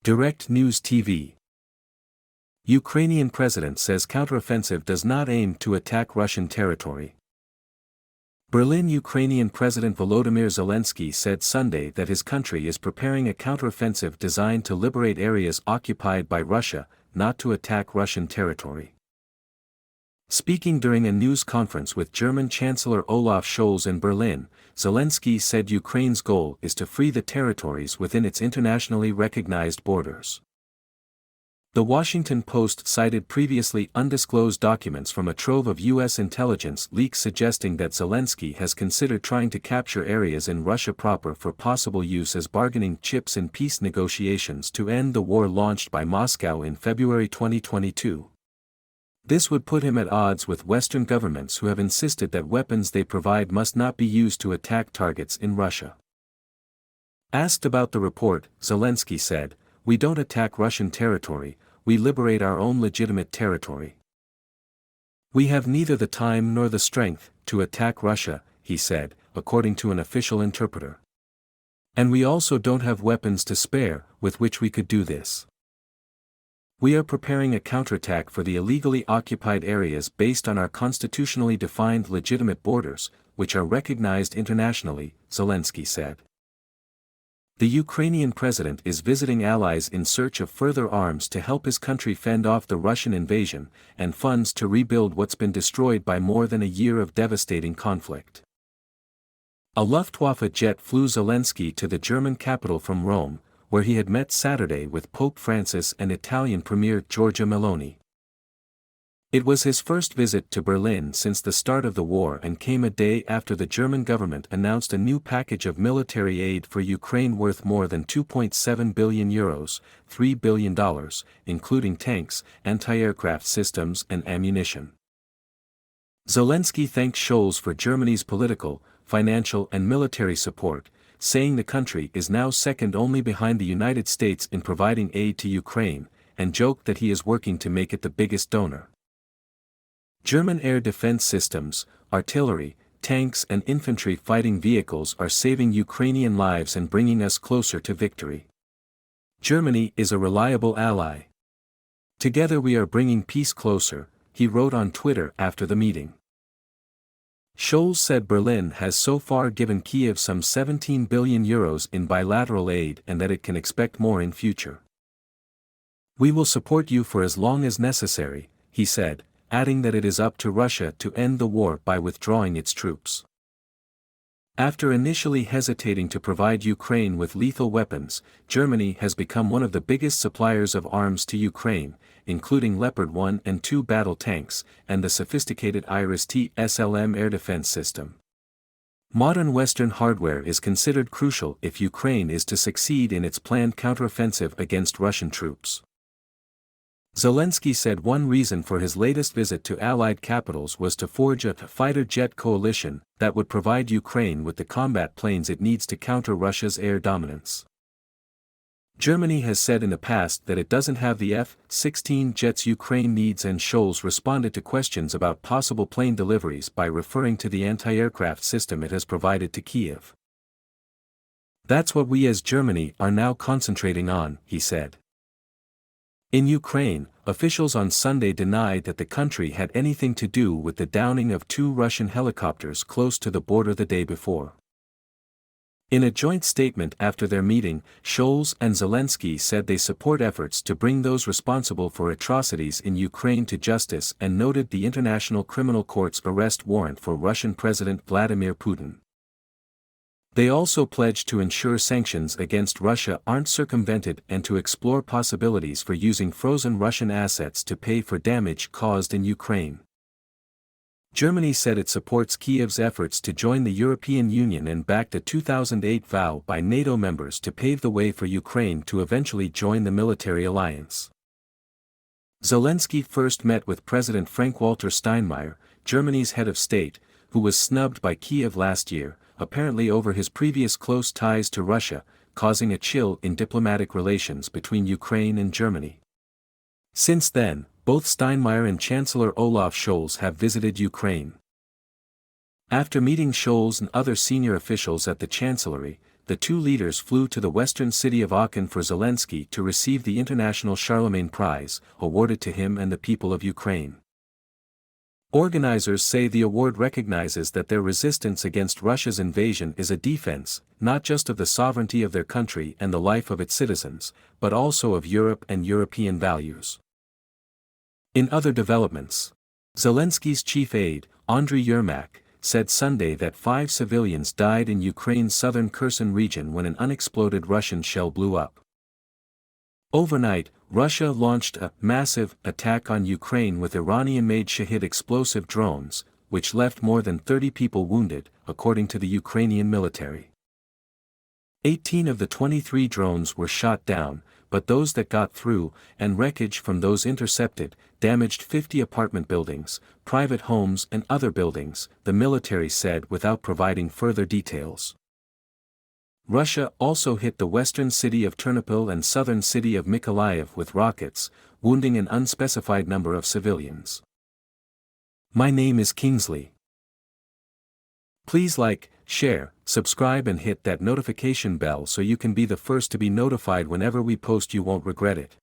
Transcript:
Direct News TV. Ukrainian president says counteroffensive does not aim to attack Russian territory. Berlin. Ukrainian President Volodymyr Zelensky said Sunday that his country is preparing a counteroffensive designed to liberate areas occupied by Russia, not to attack Russian territory. Speaking during a news conference with German Chancellor Olaf Scholz in Berlin, Zelensky said Ukraine's goal is to free the territories within its internationally recognized borders. The Washington Post cited previously undisclosed documents from a trove of U.S. intelligence leaks suggesting that Zelensky has considered trying to capture areas in Russia proper for possible use as bargaining chips in peace negotiations to end the war launched by Moscow in February 2022. This would put him at odds with Western governments who have insisted that weapons they provide must not be used to attack targets in Russia. Asked about the report, Zelensky said, "We don't attack Russian territory, we liberate our own legitimate territory. We have neither the time nor the strength to attack Russia," he said, according to an official interpreter. "And we also don't have weapons to spare with which we could do this. We are preparing a counterattack for the illegally occupied areas based on our constitutionally defined legitimate borders, which are recognized internationally," Zelensky said. The Ukrainian president is visiting allies in search of further arms to help his country fend off the Russian invasion, and funds to rebuild what's been destroyed by more than a year of devastating conflict. A Luftwaffe jet flew Zelensky to the German capital from Rome, where he had met Saturday with Pope Francis and Italian Premier Giorgia Meloni. It was his first visit to Berlin since the start of the war and came a day after the German government announced a new package of military aid for Ukraine worth more than €2.7 billion, $3 billion, including tanks, anti-aircraft systems and ammunition. Zelensky thanked Scholz for Germany's political, financial and military support, saying the country is now second only behind the United States in providing aid to Ukraine, and joked that he is working to make it the biggest donor. German air defense systems, artillery, tanks and infantry fighting vehicles are saving Ukrainian lives and bringing us closer to victory. Germany is a reliable ally. Together we are bringing peace closer, he wrote on Twitter after the meeting. Scholz said Berlin has so far given Kyiv some €17 billion in bilateral aid and that it can expect more in future. "We will support you for as long as necessary," he said, adding that it is up to Russia to end the war by withdrawing its troops. After initially hesitating to provide Ukraine with lethal weapons, Germany has become one of the biggest suppliers of arms to Ukraine, including Leopard 1 and 2 battle tanks, and the sophisticated Iris-T SLM air defense system. Modern Western hardware is considered crucial if Ukraine is to succeed in its planned counteroffensive against Russian troops. Zelensky said one reason for his latest visit to Allied capitals was to forge a fighter jet coalition that would provide Ukraine with the combat planes it needs to counter Russia's air dominance. Germany has said in the past that it doesn't have the F-16 jets Ukraine needs, and Scholz responded to questions about possible plane deliveries by referring to the anti-aircraft system it has provided to Kyiv. "That's what we as Germany are now concentrating on," he said. In Ukraine, officials on Sunday denied that the country had anything to do with the downing of 2 Russian helicopters close to the border the day before. In a joint statement after their meeting, Scholz and Zelensky said they support efforts to bring those responsible for atrocities in Ukraine to justice and noted the International Criminal Court's arrest warrant for Russian President Vladimir Putin. They also pledged to ensure sanctions against Russia aren't circumvented and to explore possibilities for using frozen Russian assets to pay for damage caused in Ukraine. Germany said it supports Kyiv's efforts to join the European Union and backed a 2008 vow by NATO members to pave the way for Ukraine to eventually join the military alliance. Zelensky first met with President Frank-Walter Steinmeier, Germany's head of state, who was snubbed by Kyiv last year, apparently over his previous close ties to Russia, causing a chill in diplomatic relations between Ukraine and Germany. Since then, both Steinmeier and Chancellor Olaf Scholz have visited Ukraine. After meeting Scholz and other senior officials at the Chancellery, the two leaders flew to the western city of Aachen for Zelensky to receive the International Charlemagne Prize, awarded to him and the people of Ukraine. Organizers say the award recognizes that their resistance against Russia's invasion is a defense, not just of the sovereignty of their country and the life of its citizens, but also of Europe and European values. In other developments, Zelensky's chief aide, Andriy Yermak, said Sunday that 5 civilians died in Ukraine's southern Kherson region when an unexploded Russian shell blew up. Overnight, Russia launched a massive attack on Ukraine with Iranian-made Shahid explosive drones, which left more than 30 people wounded, according to the Ukrainian military. 18 of the 23 drones were shot down, but those that got through, and wreckage from those intercepted, damaged 50 apartment buildings, private homes and other buildings, the military said without providing further details. Russia also hit the western city of Ternopil and southern city of Mykolaiv with rockets, wounding an unspecified number of civilians. My name is Kingsley. Please like, share, subscribe and hit that notification bell so you can be the first to be notified whenever we post. You won't regret it.